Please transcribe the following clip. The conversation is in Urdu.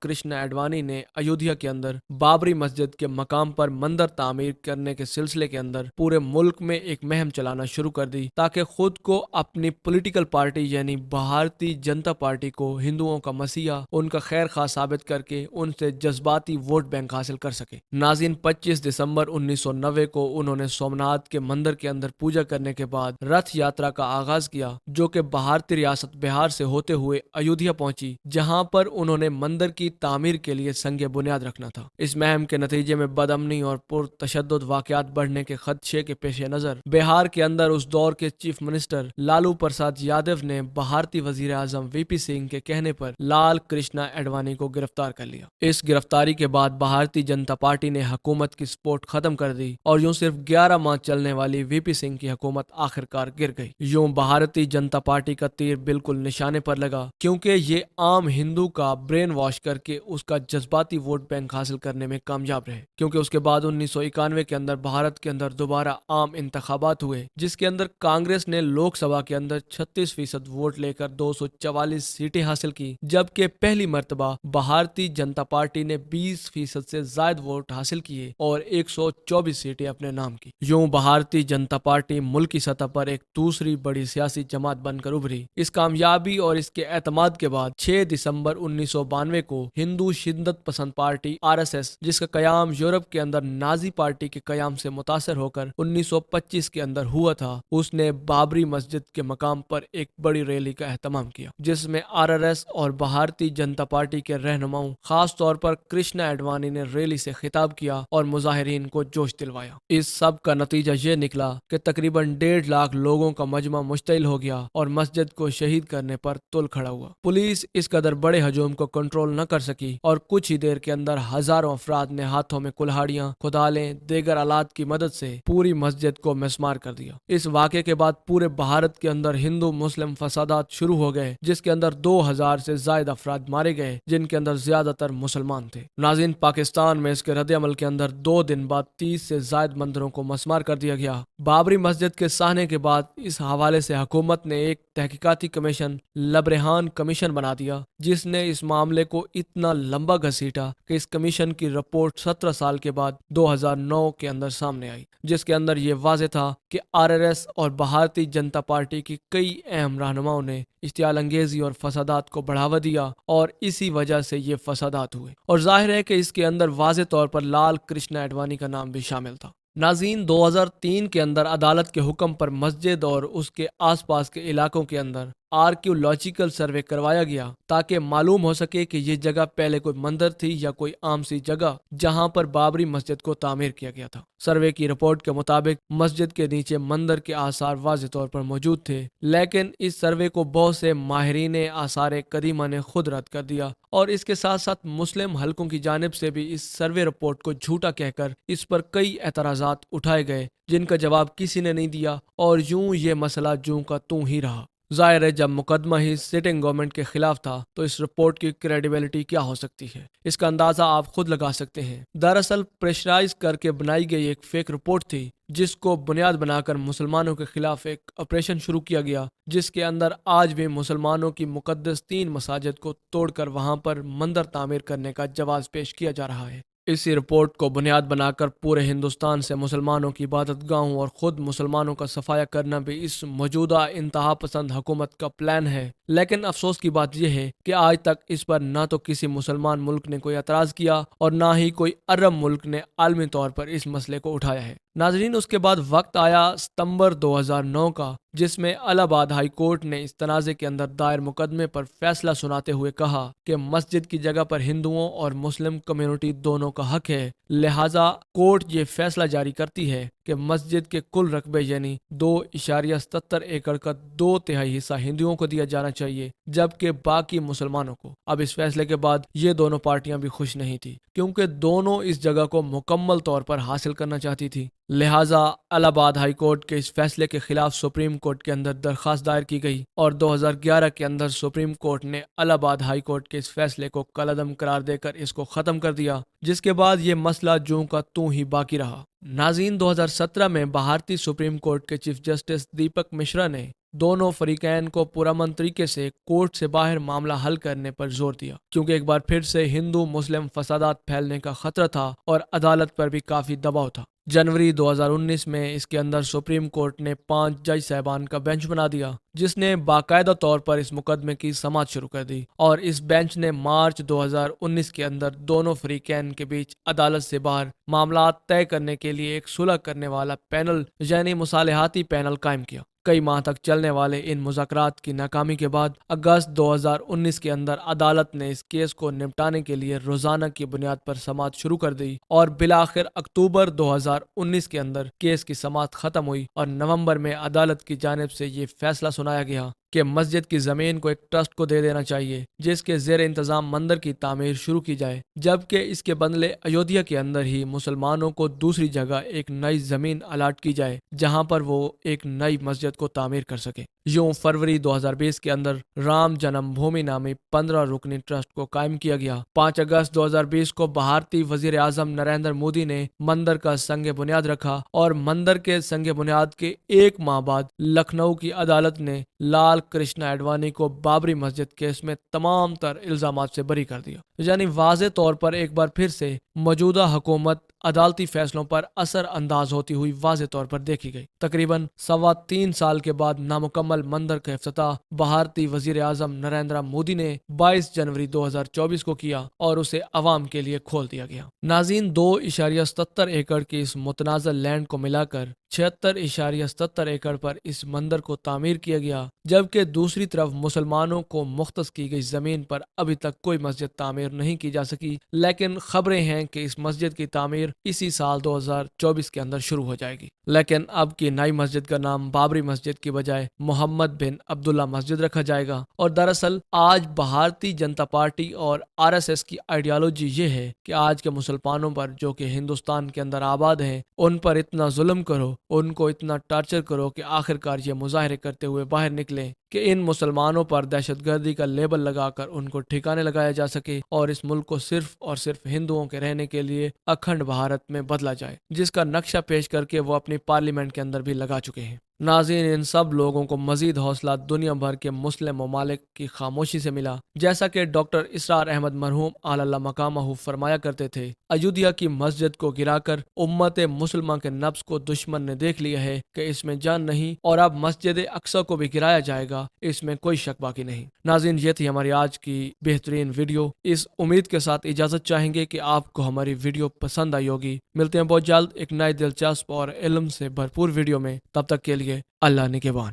کرشن اڈوانی نے ایودھیا کے اندر بابری مسجد کے مقام پر مندر تعمیر کرنے کے سلسلے کے اندر پورے ملک میں ایک مہم چلانا شروع کر دی تاکہ خود کو اپنی پولیٹیکل پارٹی یعنی بھارتی جنتا پارٹی کو ہندوؤں کا مسیحا ان کا خیر خواہ ثابت کر کے ان سے جذباتی ووٹ بینک حاصل کر سکے۔ ناظرین، 25 دسمبر 1990 کو انہوں نے سومناتھ کے مندر کے اندر پوجا کرنے کے بعد رتھ یاترا کا آغاز کیا جو کہ بھارتی ریاست بہار سے ہوتے ہوئے ایودھیا پہنچی، جہاں پر انہوں نے مندر کی تعمیر کے لیے سنگ بنیاد رکھنا تھا۔ اس مہم کے نتیجے میں بدامنی اور پرتشدد واقعات بڑھنے کے خدشے کے پیش نظر بہار کے اندر اس دور کے چیف منسٹر لالو پرساد یادو نے بھارتی وزیر اعظم وی پی سنگھ کے کہنے پر لال کرشنا اڈوانی کو گرفتار کر لیا۔ اس گرفتاری کے بعد بھارتی جنتا پارٹی نے حکومت کی سپورٹ ختم کر دی اور یوں صرف 11 ماہ چلنے والی وی پی سنگھ کی حکومت آخرکار گر گئی۔ یوں بھارتی جنتا پارٹی کا تیر بالکل نشانے پر لگا، کیونکہ یہ عام ہندو کا برین واش کر کے اس کا جذباتی ووٹ بینک حاصل کرنے میں کامیاب رہے، کیونکہ اس کے بعد 1991 کے اندر بھارت کے اندر دوبارہ عام انتخابات ہوئے جس کے اندر کانگریس نے لوک سبھا کے اندر 36% ووٹ لے کر 244 سیٹیں حاصل کی، جبکہ پہلی مرتبہ بھارتی جنتا پارٹی نے 20% سے زائد ووٹ حاصل کیے اور 124 سیٹیں اپنے نام کی۔ یوں بھارتی جنتا پارٹی ملکی سطح پر ایک دوسری بڑی سیاسی جماعت بن کر ابھری۔ اس کامیابی اور اس کے اعتماد کے بعد 6 دسمبر 1992 کو ہندو شدت پسند پارٹی RSS، جس کا قیام یورپ کے اندر نازی پارٹی کے قیام سے متاثر ہو کر 1925 کے اندر ہوا تھا، اس نے بابری مسجد کے مقام پر ایک بڑی ریلی کا اہتمام کیا، جس میں RRS اور بھارتی جنتا پارٹی کے رہنماؤں خاص طور پر کرشنا اڈوانی نے ریلی سے خطاب کیا اور مظاہرین کو جوش دلوایا۔ اس سب کا نتیجہ یہ نکلا کہ تقریباً 1.5 لاکھ لوگوں کا مجمع مشتعل ہو گیا اور مسجد کو شہید کرنے پر تل کھڑا ہوا۔ پولیس اس قدر بڑے ہجوم کو کنٹرول نہ کر سکی اور کچھ ہی دیر کے اندر ہزاروں افراد نے ہاتھوں میں کلہاڑیاں، کدالیں، دیگر آلات کی مدد سے پوری مسجد کو مسمار کر دیا۔ اس واقعے کے بعد پورے بھارت کے اندر ہندو مسلم فسادات شروع ہو گئے، جس کے اندر 2000 سے زائد افراد مارے گئے، جن کے اندر زیادہ تر مسلمان تھے۔ ناظرین، پاکستان میں اس کے رد عمل کے اندر 2 دن بعد 30 سے زائد مندروں کو مسمار کر دیا گیا۔ بابری مسجد کے سانحے کے بعد اس حوالے سے حکومت نے ایک تحقیقاتی کمیشن لبریحان کمیشن بنا دیا، جس نے اس معاملے کو اتنا لمبا گھسیٹا کہ اس کمیشن کی رپورٹ 17 سال کے بعد 2009 کے اندر سامنے آئی، جس کے اندر یہ واضح تھا کہ RRS اور بھارتی جنتا پارٹی کی کئی اہم رہنماؤں نے اشتعال انگیزی اور فسادات کو بڑھاوا دیا اور اسی وجہ سے یہ فسادات ہوئے، اور ظاہر ہے کہ اس کے اندر واضح طور پر لال کرشنا اڈوانی کا نام بھی شامل تھا۔ ناظرین، 2003 کے اندر عدالت کے حکم پر مسجد اور اس کے آس پاس کے علاقوں کے اندر آرکیولوجیکل سروے کروایا گیا تاکہ معلوم ہو سکے کہ یہ جگہ پہلے کوئی مندر تھی یا کوئی عام سی جگہ جہاں پر بابری مسجد کو تعمیر کیا گیا تھا۔ سروے کی رپورٹ کے مطابق مسجد کے نیچے مندر کے آثار واضح طور پر موجود تھے، لیکن اس سروے کو بہت سے ماہرین آثار قدیمہ نے خود رد کر دیا، اور اس کے ساتھ ساتھ مسلم حلقوں کی جانب سے بھی اس سروے رپورٹ کو جھوٹا کہہ کر اس پر کئی اعتراضات اٹھائے گئے جن کا جواب کسی نے نہیں دیا، اور یوں یہ مسئلہ جوں کا توں ہی رہا۔ ظاہر ہے جب مقدمہ ہی سٹنگ گورنمنٹ کے خلاف تھا تو اس رپورٹ کی کریڈیبلٹی کیا ہو سکتی ہے، اس کا اندازہ آپ خود لگا سکتے ہیں۔ دراصل پریشرائز کر کے بنائی گئی ایک فیک رپورٹ تھی جس کو بنیاد بنا کر مسلمانوں کے خلاف ایک آپریشن شروع کیا گیا، جس کے اندر آج بھی مسلمانوں کی مقدس 3 مساجد کو توڑ کر وہاں پر مندر تعمیر کرنے کا جواز پیش کیا جا رہا ہے۔ اسی رپورٹ کو بنیاد بنا کر پورے ہندوستان سے مسلمانوں کی عبادت گاہوں اور خود مسلمانوں کا صفایا کرنا بھی اس موجودہ انتہا پسند حکومت کا پلان ہے، لیکن افسوس کی بات یہ ہے کہ آج تک اس پر نہ تو کسی مسلمان ملک نے کوئی اعتراض کیا اور نہ ہی کوئی عرب ملک نے عالمی طور پر اس مسئلے کو اٹھایا ہے۔ ناظرین، اس کے بعد وقت آیا ستمبر 2009 کا، جس میں الہ آباد ہائی کورٹ نے اس تنازع کے اندر دائر مقدمے پر فیصلہ سناتے ہوئے کہا کہ مسجد کی جگہ پر ہندوؤں اور مسلم کمیونٹی دونوں کا حق ہے، لہٰذا کورٹ یہ فیصلہ جاری کرتی ہے کہ مسجد کے کل رقبے یعنی 2.77 ایکڑ کا 2/3 حصہ ہندوؤں کو دیا جانا چاہیے، جبکہ باقی مسلمانوں کو۔ اب اس فیصلے کے بعد یہ دونوں پارٹیاں بھی خوش نہیں تھی، کیونکہ دونوں اس جگہ کو مکمل طور پر حاصل کرنا چاہتی تھی۔ لہٰذا الہ آباد ہائی کورٹ کے اس فیصلے کے خلاف سپریم کورٹ کے اندر درخواست دائر کی گئی، اور 2011 کے اندر سپریم کورٹ نے الہ آباد ہائی کورٹ کے اس فیصلے کو کالعدم قرار دے کر اس کو ختم کر دیا، جس کے بعد یہ مسئلہ جوں کا توں ہی باقی رہا۔ ناظرین، 2017 میں بھارتی سپریم کورٹ کے چیف جسٹس دیپک مشرا نے دونوں فریقین کو پرامن طریقے سے کورٹ سے باہر معاملہ حل کرنے پر زور دیا، کیونکہ ایک بار پھر سے ہندو مسلم فسادات پھیلنے کا خطرہ تھا اور عدالت پر بھی کافی دباؤ تھا۔ جنوری 2019 میں اس کے اندر سپریم کورٹ نے 5 جج صاحبان کا بینچ بنا دیا، جس نے باقاعدہ طور پر اس مقدمے کی سماعت شروع کر دی، اور اس بینچ نے مارچ 2019 کے اندر دونوں فریقین کے بیچ عدالت سے باہر معاملات طے کرنے کے لیے ایک صلح کرنے والا پینل یعنی مصالحاتی پینل قائم کیا۔ کئی ماہ تک چلنے والے ان مذاکرات کی ناکامی کے بعد اگست 2019 کے اندر عدالت نے اس کیس کو نمٹانے کے لیے روزانہ کی بنیاد پر سماعت شروع کر دی، اور بالآخر اکتوبر 2019 کے اندر کیس کی سماعت ختم ہوئی، اور نومبر میں عدالت کی جانب سے یہ فیصلہ سنایا گیا کہ مسجد کی زمین کو ایک ٹرسٹ کو دے دینا چاہیے، جس کے زیر انتظام مندر کی تعمیر شروع کی جائے، جبکہ اس کے بدلے ایودھیا کے اندر ہی مسلمانوں کو دوسری جگہ ایک نئی زمین الاٹ کی جائے جہاں پر وہ ایک نئی مسجد کو تعمیر کر سکے۔ یوں فروری 2020 کے اندر رام جنم بھومی نامی 15 رکنی ٹرسٹ کو قائم کیا گیا۔ 5 اگست 2020 کو بھارتی وزیر اعظم نریندر مودی نے مندر کا سنگ بنیاد رکھا، اور مندر کے سنگ بنیاد کے ایک ماہ بعد لکھنؤ کی عدالت نے لال کرشنا اڈوانی کو بابری مسجد کیس میں تمام تر الزامات سے بری کر دیا۔ یعنی واضح طور پر ایک بار پھر سے موجودہ حکومت عدالتی فیصلوں پر اثر انداز ہوتی ہوئی واضح طور پر دیکھی گئی۔ تقریباً 3.25 سال کے بعد نامکمل مندر کا افتتاح بھارتی وزیر اعظم نریندر مودی نے 22 جنوری 2024 کو کیا، اور اسے عوام کے لیے کھول دیا گیا۔ ناظرین، 2.77 ایکڑ کی اس متنازع لینڈ کو ملا کر 76.77 ایکڑ پر اس مندر کو تعمیر کیا گیا، جبکہ دوسری طرف مسلمانوں کو مختص کی گئی زمین پر ابھی تک کوئی مسجد تعمیر نہیں کی جا سکی، لیکن خبریں ہیں کہ اس مسجد کی تعمیر اسی سال 2024 کے اندر شروع ہو جائے گی۔ لیکن اب کی نئی مسجد کا نام بابری مسجد کی بجائے محمد بن عبداللہ مسجد رکھا جائے گا، اور دراصل آج بھارتی جنتا پارٹی اور RSS کی آئیڈیالوجی یہ ہے کہ آج کے مسلمانوں پر جو کہ ہندوستان کے اندر آباد ہیں، ان پر اتنا ظلم کرو، ان کو اتنا ٹارچر کرو کہ آخرکار یہ مظاہرے کرتے ہوئے باہر نکلیں کہ ان مسلمانوں پر دہشت گردی کا لیبل لگا کر ان کو ٹھکانے لگایا جا سکے، اور اس ملک کو صرف اور صرف ہندوؤں کے رہنے کے لیے اکھنڈ بھارت میں بدلا جائے، جس کا نقشہ پیش کر کے وہ اپنی پارلیمنٹ کے اندر بھی لگا چکے ہیں۔ ناظرین، ان سب لوگوں کو مزید حوصلہ دنیا بھر کے مسلم ممالک کی خاموشی سے ملا، جیسا کہ ڈاکٹر اسرار احمد مرحوم اعلی مقامہ فرمایا کرتے تھے، ایودھیا کی مسجد کو گرا کر امت مسلمہ کے نفس کو دشمن نے دیکھ لیا ہے کہ اس میں جان نہیں، اور اب مسجد اقصی کو بھی گرایا جائے گا، اس میں کوئی شک باقی نہیں۔ ناظرین، یہ تھی ہماری آج کی بہترین ویڈیو۔ اس امید کے ساتھ اجازت چاہیں گے کہ آپ کو ہماری ویڈیو پسند آئی ہوگی۔ ملتے ہیں بہت جلد ایک نئے دلچسپ اور علم سے بھرپور ویڈیو میں، تب تک کے لیے اللہ نگہبان۔